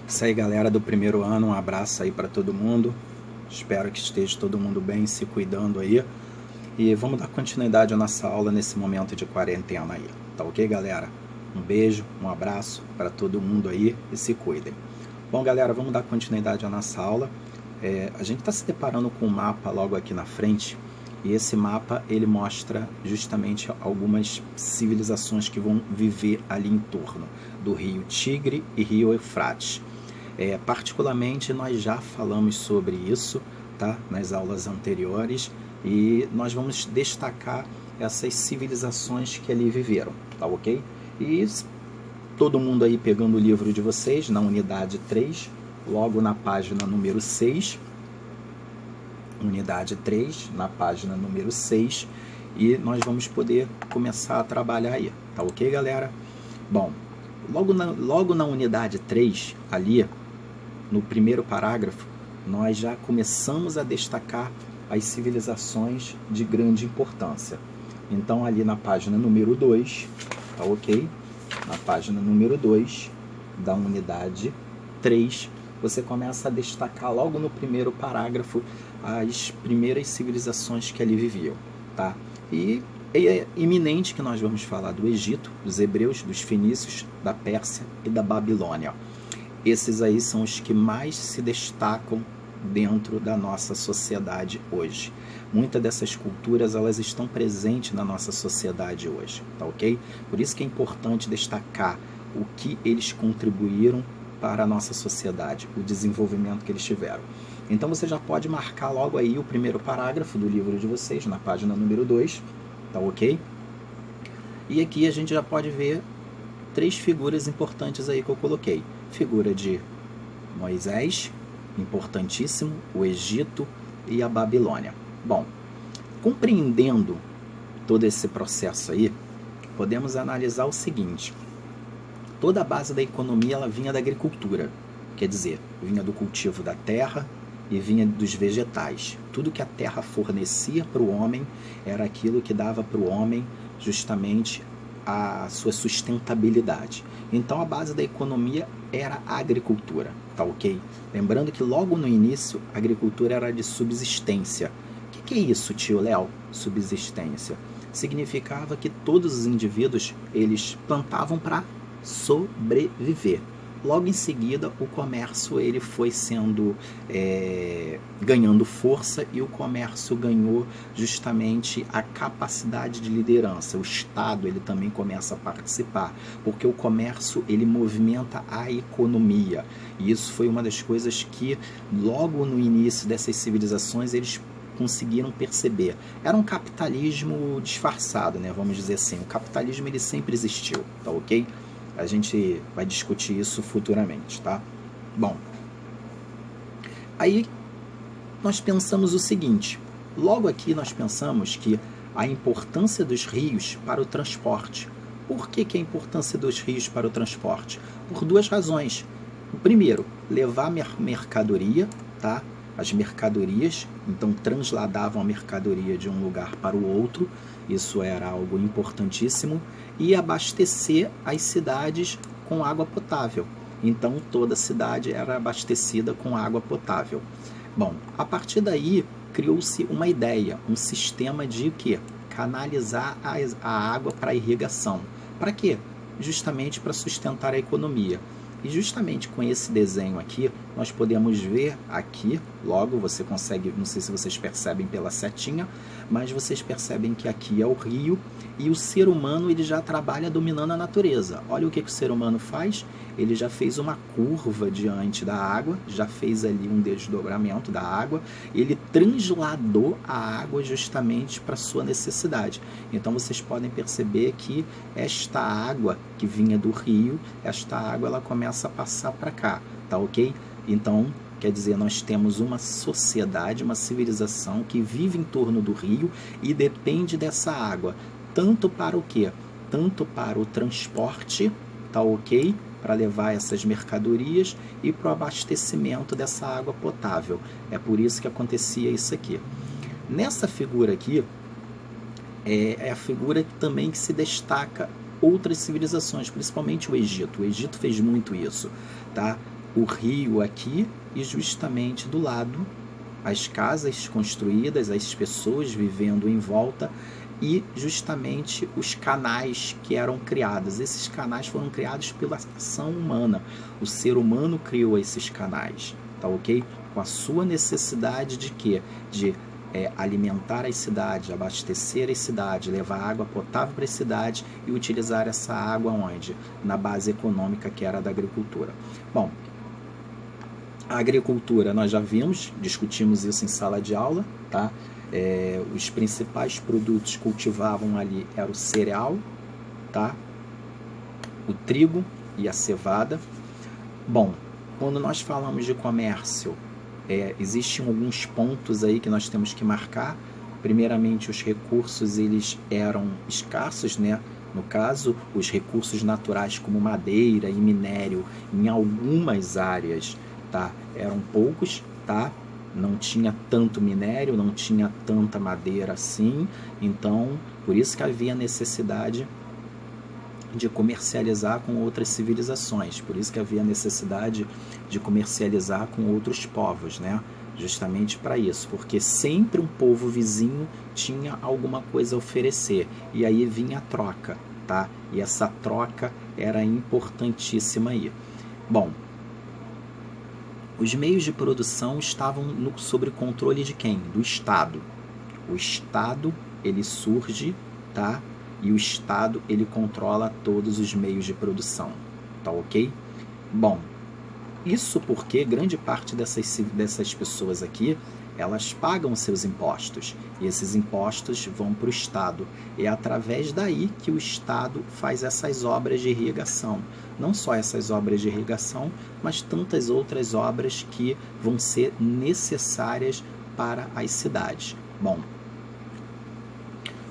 Isso aí, galera do primeiro ano, um abraço aí para todo mundo. Espero que esteja todo mundo bem, se cuidando aí. E vamos dar continuidade à nossa aula nesse momento de quarentena aí. Tá ok, galera? Um beijo, um abraço para todo mundo aí e se cuidem. Bom, galera, vamos dar continuidade à nossa aula. A gente está se deparando com um mapa logo aqui na frente. E esse mapa, ele mostra justamente algumas civilizações que vão viver ali em torno do rio Tigre e rio Eufrates. Particularmente, nós já falamos sobre isso, tá? Nas aulas anteriores, e nós vamos destacar essas civilizações que ali viveram, tá ok? E todo mundo aí pegando o livro de vocês, na unidade 3, logo na página número 6, unidade 3, na página número 6, e nós vamos poder começar a trabalhar aí, tá ok, galera? Bom, logo na unidade 3, ali, no primeiro parágrafo, nós já começamos a destacar as civilizações de grande importância. Então, ali na página número 2, tá ok? Na página número 2 da unidade 3, você começa a destacar logo no primeiro parágrafo as primeiras civilizações que ali viviam, tá? E é iminente que nós vamos falar do Egito, dos hebreus, dos fenícios, da Pérsia e da Babilônia. Esses aí são os que mais se destacam dentro da nossa sociedade hoje. Muitas dessas culturas, elas estão presentes na nossa sociedade hoje, tá ok? Por isso que é importante destacar o que eles contribuíram para a nossa sociedade, o desenvolvimento que eles tiveram. Então você já pode marcar logo aí o primeiro parágrafo do livro de vocês, na página número 2, tá ok? E aqui a gente já pode ver 3 figuras importantes aí que eu coloquei. Figura de Moisés, importantíssimo, o Egito e a Babilônia. Bom, compreendendo todo esse processo aí, podemos analisar o seguinte: toda a base da economia ela vinha da agricultura, quer dizer, vinha do cultivo da terra e vinha dos vegetais. Tudo que a terra fornecia para o homem era aquilo que dava para o homem justamente a sua sustentabilidade. Então a base da economia era a agricultura, tá ok? Lembrando que logo no início a agricultura era de subsistência. O que é isso, tio Léo? Subsistência. Significava que todos os indivíduos eles plantavam para sobreviver. Logo em seguida o comércio ele foi sendo ganhando força, e o comércio ganhou justamente a capacidade de liderança. O Estado ele também começa a participar, porque o comércio ele movimenta a economia, e isso foi uma das coisas que logo no início dessas civilizações eles conseguiram perceber. Era um capitalismo disfarçado, né? Vamos dizer assim. O capitalismo ele sempre existiu, tá ok? A gente vai discutir isso futuramente, tá? Bom, aí nós pensamos o seguinte. Logo aqui nós pensamos que a importância dos rios para o transporte. Por que a importância dos rios para o transporte? Por 2 razões. Primeiro, levar mercadoria, tá? As mercadorias, então transladavam a mercadoria de um lugar para o outro, isso era algo importantíssimo, e abastecer as cidades com água potável. Então toda a cidade era abastecida com água potável. Bom, a partir daí criou-se uma ideia, um sistema de quê? Canalizar a água para a irrigação. Para quê? Justamente para sustentar a economia. E justamente com esse desenho aqui, nós podemos ver aqui, logo você consegue, não sei se vocês percebem pela setinha, mas vocês percebem que aqui é o rio, e o ser humano ele já trabalha dominando a natureza. Olha o que o ser humano faz, ele já fez uma curva diante da água, já fez ali um desdobramento da água, ele transladou a água justamente para sua necessidade. Então vocês podem perceber que esta água que vinha do rio, esta água ela começa a passar para cá, tá ok? Então, quer dizer, nós temos uma sociedade, uma civilização que vive em torno do rio e depende dessa água, tanto para o quê? Tanto para o transporte, tá ok? Para levar essas mercadorias e para o abastecimento dessa água potável. É por isso que acontecia isso aqui. Nessa figura aqui, é a figura também que se destaca outras civilizações, principalmente o Egito. O Egito fez muito isso, tá? o rio aqui e justamente do lado as casas construídas, as pessoas vivendo em volta e justamente os canais que eram criados. Esses canais foram criados pela ação humana. O ser humano criou esses canais, tá ok? Com a sua necessidade de quê? De alimentar as cidades, abastecer as cidades, levar água potável para as cidades e utilizar essa água onde? Na base econômica que era da agricultura. Bom, a agricultura nós já vimos, discutimos isso em sala de aula, tá? Os principais produtos que cultivavam ali era o cereal, tá? O trigo e a cevada. Bom, quando nós falamos de comércio, existem alguns pontos aí que nós temos que marcar. Primeiramente, os recursos eles eram escassos, né? No caso, os recursos naturais como madeira e minério em algumas áreas, tá? Eram poucos, tá? Não tinha tanto minério, não tinha tanta madeira assim, então por isso que havia necessidade de comercializar com outras civilizações, por isso que havia necessidade de comercializar com outros povos, né? Justamente para isso, porque sempre um povo vizinho tinha alguma coisa a oferecer, e aí vinha a troca, tá? E essa troca era importantíssima aí. Bom, os meios de produção estavam sob controle de quem? Do Estado. O Estado, ele surge, tá? E o Estado, ele controla todos os meios de produção, tá ok? Bom, isso porque grande parte dessas pessoas aqui, elas pagam seus impostos, e esses impostos vão para o Estado. É através daí que o Estado faz essas obras de irrigação. Não só essas obras de irrigação, mas tantas outras obras que vão ser necessárias para as cidades. Bom,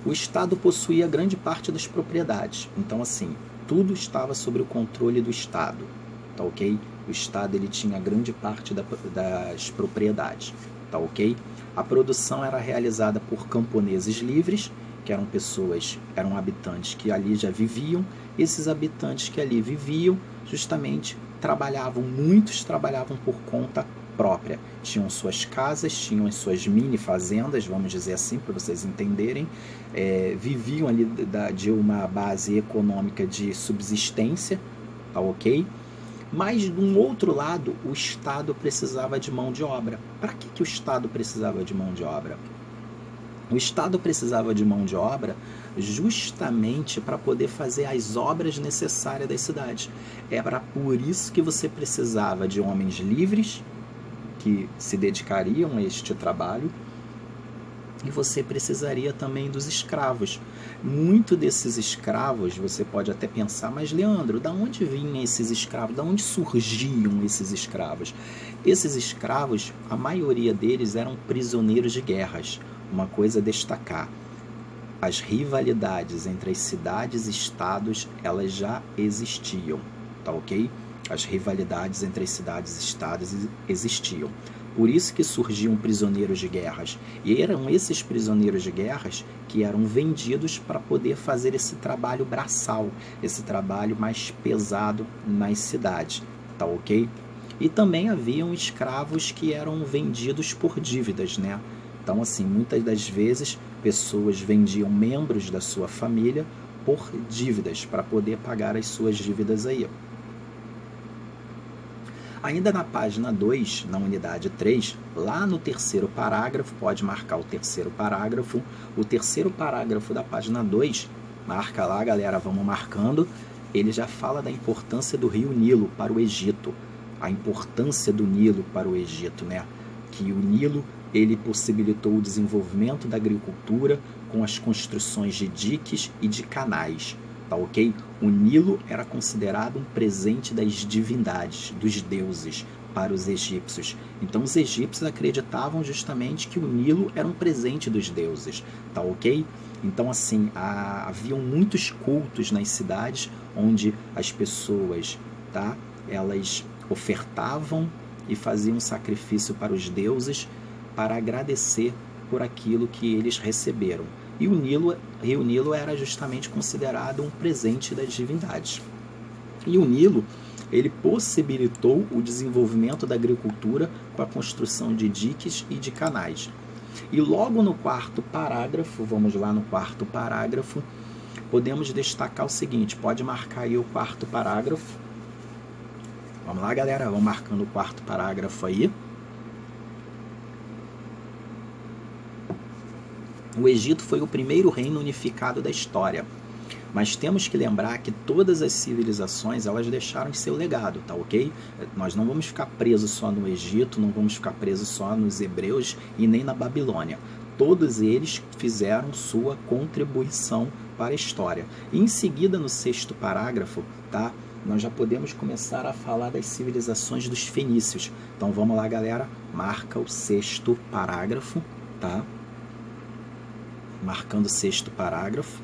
o Estado possuía grande parte das propriedades. Então, assim, tudo estava sob o controle do Estado, tá ok? O Estado ele tinha grande parte das propriedades, tá ok? A produção era realizada por camponeses livres, que eram pessoas, eram habitantes que ali já viviam. Esses habitantes que ali viviam, justamente trabalhavam, muitos trabalhavam por conta própria. Tinham suas casas, tinham as suas mini fazendas, vamos dizer assim, para vocês entenderem. Viviam ali de uma base econômica de subsistência, tá ok? Mas, de um outro lado, o Estado precisava de mão de obra. Para que o Estado precisava de mão de obra? O Estado precisava de mão de obra justamente para poder fazer as obras necessárias das cidades. Era por isso que você precisava de homens livres que se dedicariam a este trabalho, e você precisaria também dos escravos. Muito desses escravos, você pode até pensar, mas Leandro, da onde vinham esses escravos? Da onde surgiam esses escravos? Esses escravos, a maioria deles eram prisioneiros de guerras. Uma coisa a destacar, as rivalidades entre as cidades e estados, elas já existiam, tá ok? As rivalidades entre as cidades e estados existiam. Por isso que surgiam prisioneiros de guerras. E eram esses prisioneiros de guerras que eram vendidos para poder fazer esse trabalho braçal, esse trabalho mais pesado nas cidades, tá ok? E também haviam escravos que eram vendidos por dívidas, né? Então, assim, muitas das vezes, pessoas vendiam membros da sua família por dívidas, para poder pagar as suas dívidas aí. Ainda na página 2, na unidade 3, lá no terceiro parágrafo, pode marcar o terceiro parágrafo da página 2, marca lá, galera, vamos marcando, ele já fala da importância do rio Nilo para o Egito, a importância do Nilo para o Egito, né? Que o Nilo, ele possibilitou o desenvolvimento da agricultura com as construções de diques e de canais, tá ok? O Nilo era considerado um presente das divindades, dos deuses, para os egípcios. Então os egípcios acreditavam justamente que o Nilo era um presente dos deuses, tá ok? Então assim, haviam muitos cultos nas cidades onde as pessoas, tá? Elas ofertavam e faziam sacrifício para os deuses para agradecer por aquilo que eles receberam. E o Rio Nilo era justamente considerado um presente das divindades. E o Nilo, ele possibilitou o desenvolvimento da agricultura com a construção de diques e de canais. E logo no quarto parágrafo, vamos lá no quarto parágrafo, podemos destacar o seguinte, pode marcar aí o quarto parágrafo. Vamos lá, galera, vamos marcando o quarto parágrafo aí. O Egito foi o primeiro reino unificado da história, mas temos que lembrar que todas as civilizações, elas deixaram seu legado, tá ok? Nós não vamos ficar presos só no Egito, não vamos ficar presos só nos hebreus e nem na Babilônia. Todos eles fizeram sua contribuição para a história. E em seguida, no sexto parágrafo, tá? Nós já podemos começar a falar das civilizações dos fenícios. Então vamos lá, galera, marca o sexto parágrafo, tá? Marcando o sexto parágrafo.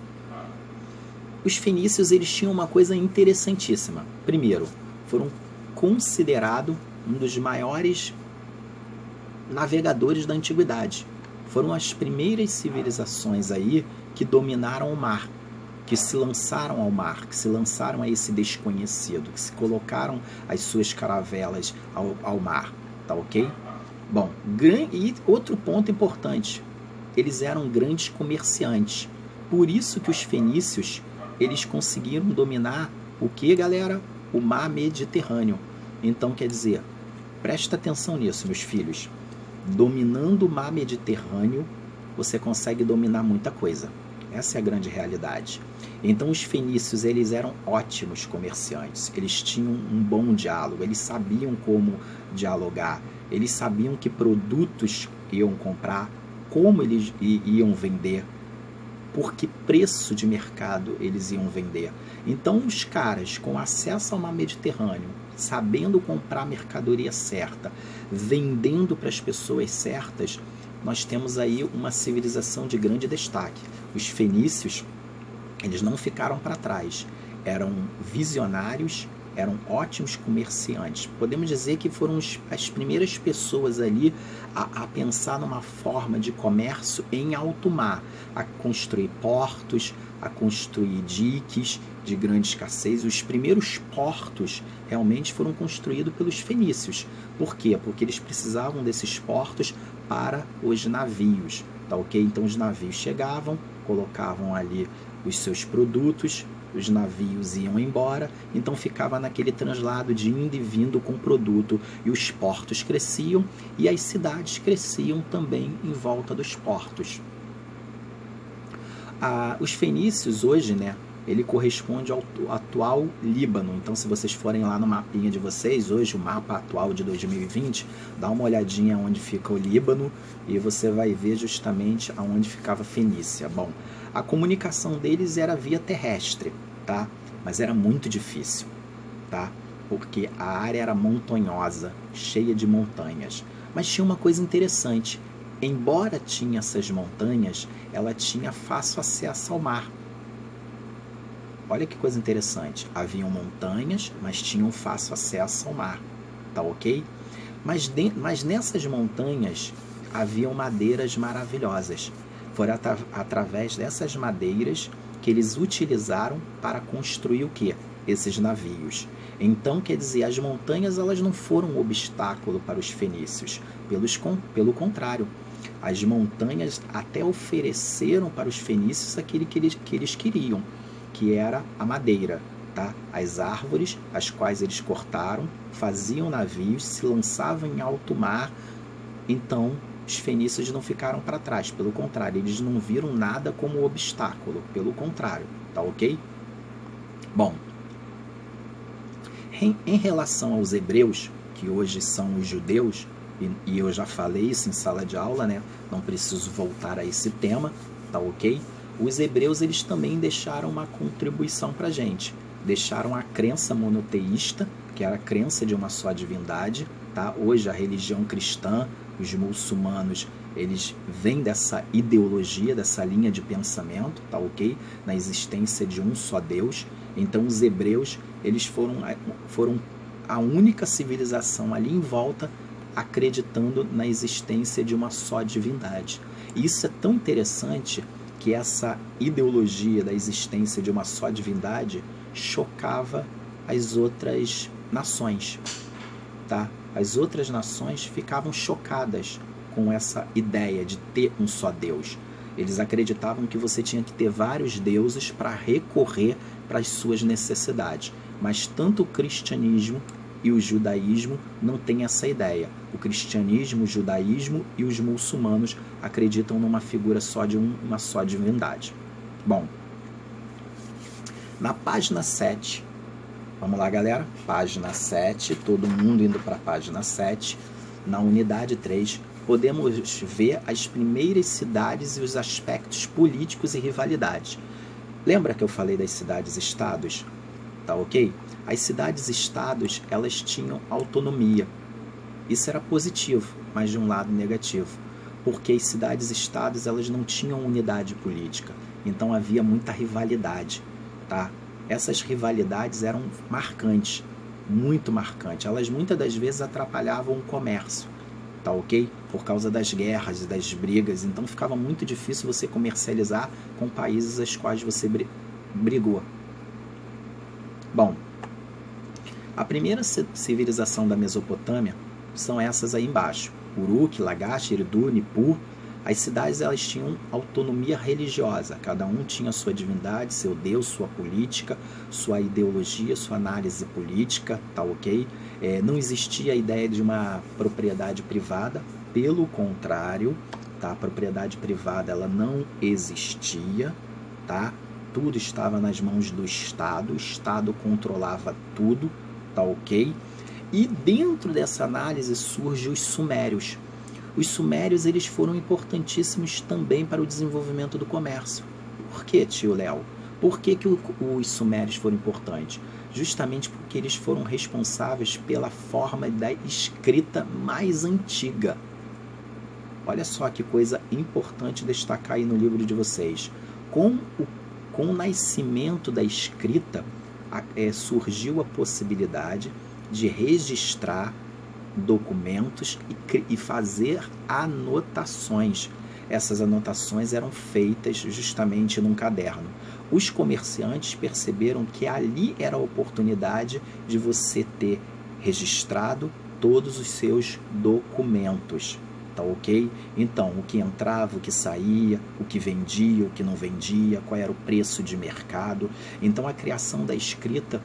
Os fenícios, eles tinham uma coisa interessantíssima. Primeiro, foram considerados um dos maiores navegadores da antiguidade. Foram as primeiras civilizações aí que dominaram o mar, que se lançaram ao mar, que se lançaram a esse desconhecido, que se colocaram as suas caravelas ao mar, tá ok? Bom, e outro ponto importante, eles eram grandes comerciantes. Por isso que os fenícios, eles conseguiram dominar o que, galera? O mar Mediterrâneo. Então, quer dizer, presta atenção nisso, meus filhos. Dominando o mar Mediterrâneo, você consegue dominar muita coisa. Essa é a grande realidade. Então, os fenícios, eles eram ótimos comerciantes. Eles tinham um bom diálogo. Eles sabiam como dialogar. Eles sabiam que produtos iam comprar, como eles iam vender, por que preço de mercado eles iam vender. Então, os caras com acesso ao mar Mediterrâneo, sabendo comprar a mercadoria certa, vendendo para as pessoas certas, nós temos aí uma civilização de grande destaque. Os fenícios, eles não ficaram para trás, eram visionários, eram ótimos comerciantes. Podemos dizer que foram as primeiras pessoas ali a pensar numa forma de comércio em alto mar, a construir portos, a construir diques de grande escassez. Os primeiros portos realmente foram construídos pelos fenícios. Por quê? Porque eles precisavam desses portos para os navios, tá ok? Então os navios chegavam, colocavam ali os seus produtos, os navios iam embora, então ficava naquele translado de indo e vindo com produto, e os portos cresciam e as cidades cresciam também em volta dos portos. Os fenícios hoje, né, ele corresponde ao atual Líbano. Então, se vocês forem lá no mapinha de vocês, hoje o mapa atual de 2020, dá uma olhadinha onde fica o Líbano e você vai ver justamente aonde ficava Fenícia. Bom, a comunicação deles era via terrestre, tá? Mas era muito difícil, tá? Porque a área era montanhosa, cheia de montanhas. Mas tinha uma coisa interessante. Embora tinha essas montanhas, ela tinha fácil acesso ao mar. Olha que coisa interessante. Haviam montanhas, mas tinham fácil acesso ao mar, tá ok? Mas nessas montanhas haviam madeiras maravilhosas. Foram através dessas madeiras que eles utilizaram para construir o quê? Esses navios. Então, quer dizer, as montanhas, elas não foram um obstáculo para os fenícios. Pelo contrário, as montanhas até ofereceram para os fenícios aquilo que eles queriam, que era a madeira, tá? As árvores, as quais eles cortaram, faziam navios, se lançavam em alto mar. Então, os fenícios não ficaram para trás, pelo contrário, eles não viram nada como obstáculo, pelo contrário, tá ok? Bom, em relação aos hebreus, que hoje são os judeus, e eu já falei isso em sala de aula, né? Não preciso voltar a esse tema, tá ok? Os hebreus, eles também deixaram uma contribuição para a gente. Deixaram a crença monoteísta, que era a crença de uma só divindade, tá? Hoje a religião cristã, os muçulmanos, eles vêm dessa ideologia, dessa linha de pensamento, tá ok? Na existência de um só Deus. Então os hebreus, eles foram a única civilização ali em volta acreditando na existência de uma só divindade. E isso é tão interessante que essa ideologia da existência de uma só divindade chocava as outras nações, tá? As outras nações ficavam chocadas com essa ideia de ter um só Deus. Eles acreditavam que você tinha que ter vários deuses para recorrer para as suas necessidades. Mas tanto o cristianismo e o judaísmo não têm essa ideia. O cristianismo, o judaísmo e os muçulmanos acreditam numa figura só de uma só divindade. Bom, na página 7, vamos lá, galera, página 7, todo mundo indo para a página 7, na unidade 3, podemos ver as primeiras cidades e os aspectos políticos e rivalidades. Lembra que eu falei das cidades-estados? Tá ok? As cidades-estados, elas tinham autonomia. Isso era positivo, mas de um lado negativo. Porque as cidades-estados, elas não tinham unidade política. Então havia muita rivalidade, tá? Essas rivalidades eram marcantes, muito marcantes. Elas muitas das vezes atrapalhavam o comércio, tá ok? Por causa das guerras, das brigas. Então ficava muito difícil você comercializar com países aos quais você brigou. Bom, a primeira civilização da Mesopotâmia são essas aí embaixo. Uruk, Lagash, Eridu, Nippur. As cidades, elas tinham autonomia religiosa. Cada um tinha sua divindade, seu deus, sua política, sua ideologia, sua análise política, tá ok? Não existia a ideia de uma propriedade privada. Pelo contrário, tá? A propriedade privada, ela não existia, tá? Tudo estava nas mãos do Estado. O Estado controlava tudo, tá ok? E dentro dessa análise surgem os sumérios. Os sumérios, eles foram importantíssimos também para o desenvolvimento do comércio. Por que, tio Léo? Por que os sumérios foram importantes? Justamente porque eles foram responsáveis pela forma da escrita mais antiga. Olha só que coisa importante destacar aí no livro de vocês. Com o nascimento da escrita, surgiu a possibilidade de registrar documentos e fazer anotações. Essas anotações eram feitas justamente num caderno. Os comerciantes perceberam que ali era a oportunidade de você ter registrado todos os seus documentos. Tá ok? Então, o que entrava, o que saía, o que vendia, o que não vendia, qual era o preço de mercado. Então, a criação da escrita,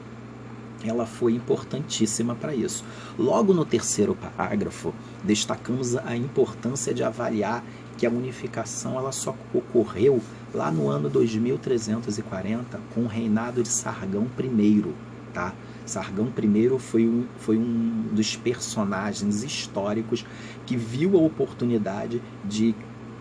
ela foi importantíssima para isso. Logo no terceiro parágrafo, destacamos a importância de avaliar que a unificação ela só ocorreu lá no ano 2340 com o reinado de Sargão I, tá? Sargão I foi um dos personagens históricos que viu a oportunidade de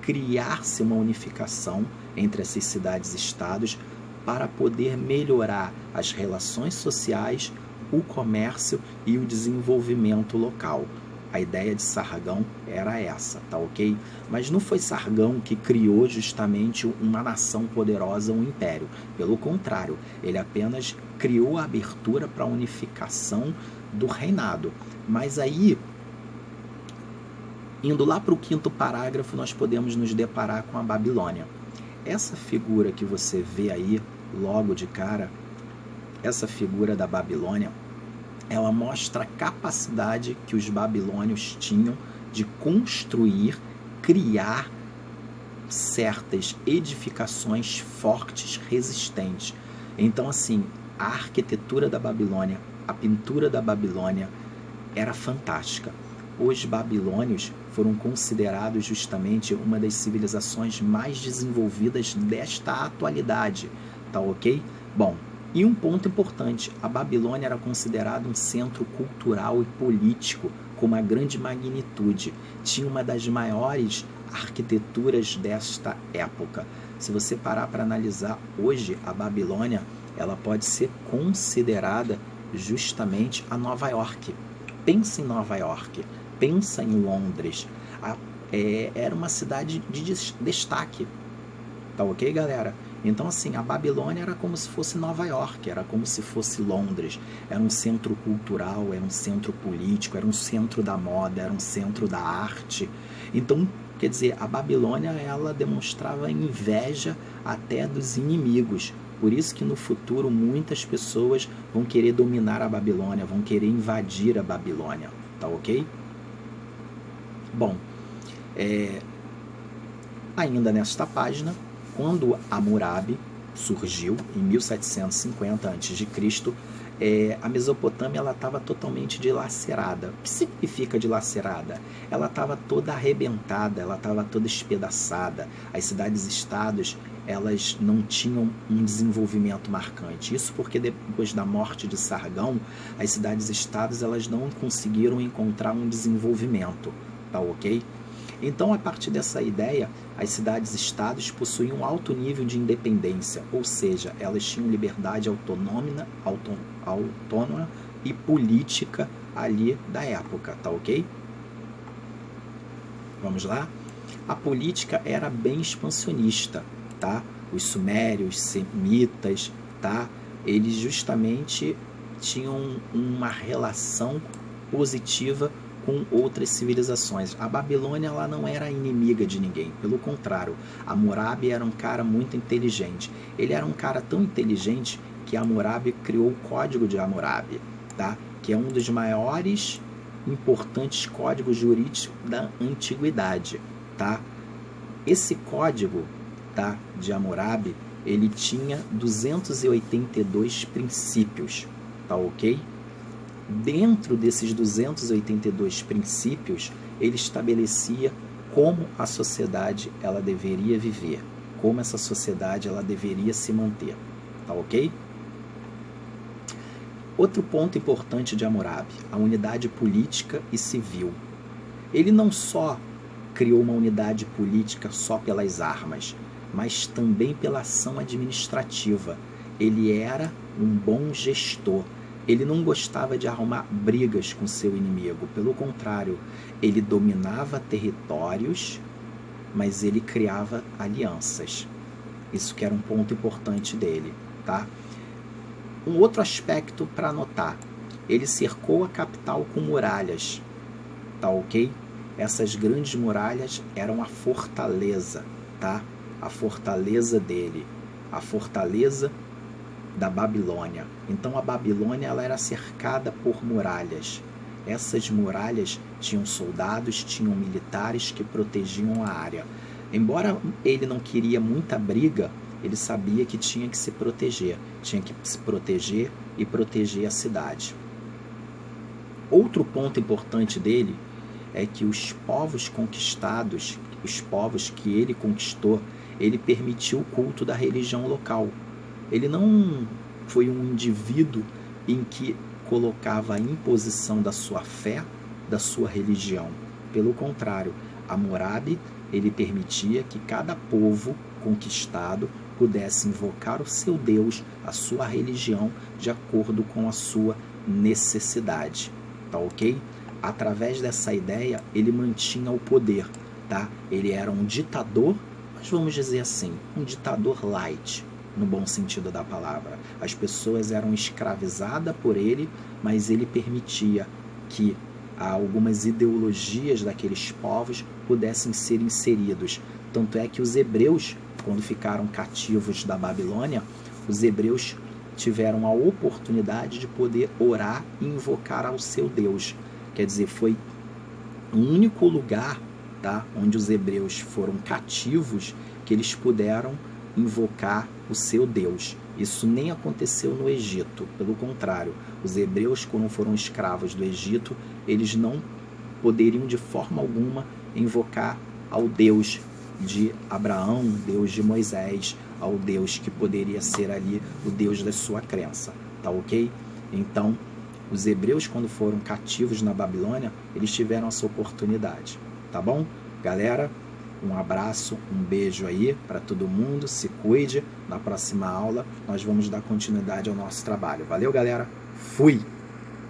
criar-se uma unificação entre essas cidades-estados para poder melhorar as relações sociais, o comércio e o desenvolvimento local. A ideia de Sargão era essa, tá ok? Mas não foi Sargão que criou justamente uma nação poderosa, um império. Pelo contrário, ele apenas criou a abertura para a unificação do reinado. Mas aí, indo lá para o quinto parágrafo, nós podemos nos deparar com a Babilônia. Essa figura que você vê aí, logo de cara, essa figura da Babilônia, ela mostra a capacidade que os babilônios tinham de construir, criar certas edificações fortes, resistentes. Então, assim, a arquitetura da Babilônia, a pintura da Babilônia era fantástica. Os babilônios foram considerados justamente uma das civilizações mais desenvolvidas desta atualidade, tá ok? Bom, e um ponto importante, a Babilônia era considerada um centro cultural e político com uma grande magnitude. Tinha uma das maiores arquiteturas desta época. Se você parar para analisar hoje, a Babilônia, ela pode ser considerada justamente a Nova York. Pensa em Nova York, pensa em Londres. Era uma cidade de destaque. Tá ok, galera? Então, assim, a Babilônia era como se fosse Nova York, era como se fosse Londres. Era um centro cultural, era um centro político, era um centro da moda, era um centro da arte. Então, quer dizer, a Babilônia, ela demonstrava inveja até dos inimigos. Por isso que no futuro muitas pessoas vão querer dominar a Babilônia, vão querer invadir a Babilônia, tá ok? Bom, ainda nesta página, quando Hammurabi surgiu em 1750 a.C., a Mesopotâmia estava totalmente dilacerada. O que significa dilacerada? Ela estava toda arrebentada, ela estava toda espedaçada. As cidades-estados, elas não tinham um desenvolvimento marcante. Isso porque depois da morte de Sargão, as cidades-estados elas não conseguiram encontrar um desenvolvimento, tá ok? Então, a partir dessa ideia, as cidades-estados possuíam um alto nível de independência, ou seja, elas tinham liberdade autônoma e política ali da época, tá ok? Vamos lá? A política era bem expansionista, tá? Os sumérios, semitas, tá? Eles justamente tinham uma relação positiva com outras civilizações. A Babilônia ela não era inimiga de ninguém, pelo contrário, Hammurabi era um cara muito inteligente. Ele era um cara tão inteligente que Hammurabi criou o Código de Hammurabi, tá? Que é um dos maiores importantes códigos jurídicos da antiguidade, tá? Esse código, tá, de Hammurabi, ele tinha 282 princípios, tá ok? Dentro desses 282 princípios, ele estabelecia como a sociedade ela deveria viver, como essa sociedade ela deveria se manter, tá ok? Outro ponto importante de Hammurabi, a unidade política e civil. Ele não só criou uma unidade política só pelas armas, mas também pela ação administrativa. Ele era um bom gestor. Ele não gostava de arrumar brigas com seu inimigo, pelo contrário, ele dominava territórios, mas ele criava alianças. Isso que era um ponto importante dele, tá? Um outro aspecto para anotar, ele cercou a capital com muralhas, tá ok? Essas grandes muralhas eram a fortaleza, tá? A fortaleza dele, a fortaleza da Babilônia. Então a Babilônia ela era cercada por muralhas. Essas muralhas tinham soldados, tinham militares que protegiam a área. Embora ele não queria muita briga, ele sabia que tinha que se proteger. Tinha que se proteger e proteger a cidade. Outro ponto importante dele é que os povos conquistados, os povos que ele conquistou, ele permitiu o culto da religião local. Ele não foi um indivíduo em que colocava a imposição da sua fé, da sua religião. Pelo contrário, Hammurabi, ele permitia que cada povo conquistado pudesse invocar o seu Deus, a sua religião, de acordo com a sua necessidade. Tá ok? Através dessa ideia, ele mantinha o poder, tá? Ele era um ditador, mas vamos dizer assim, um ditador light, no bom sentido da palavra. As pessoas eram escravizadas por ele, mas ele permitia que algumas ideologias daqueles povos pudessem ser inseridos. Tanto é que os hebreus, quando ficaram cativos da Babilônia, os hebreus tiveram a oportunidade de poder orar e invocar ao seu Deus. Quer dizer, foi o único lugar, tá, onde os hebreus foram cativos que eles puderam invocar o seu Deus. Isso nem aconteceu no Egito. Pelo contrário, os hebreus, quando foram escravos do Egito, eles não poderiam de forma alguma invocar ao Deus de Abraão, Deus de Moisés, ao Deus que poderia ser ali o Deus da sua crença, tá ok? Então, os hebreus, quando foram cativos na Babilônia, eles tiveram essa oportunidade, tá bom? Galera, um abraço, um beijo aí para todo mundo, se cuide. Na próxima aula nós vamos dar continuidade ao nosso trabalho. Valeu, galera, fui!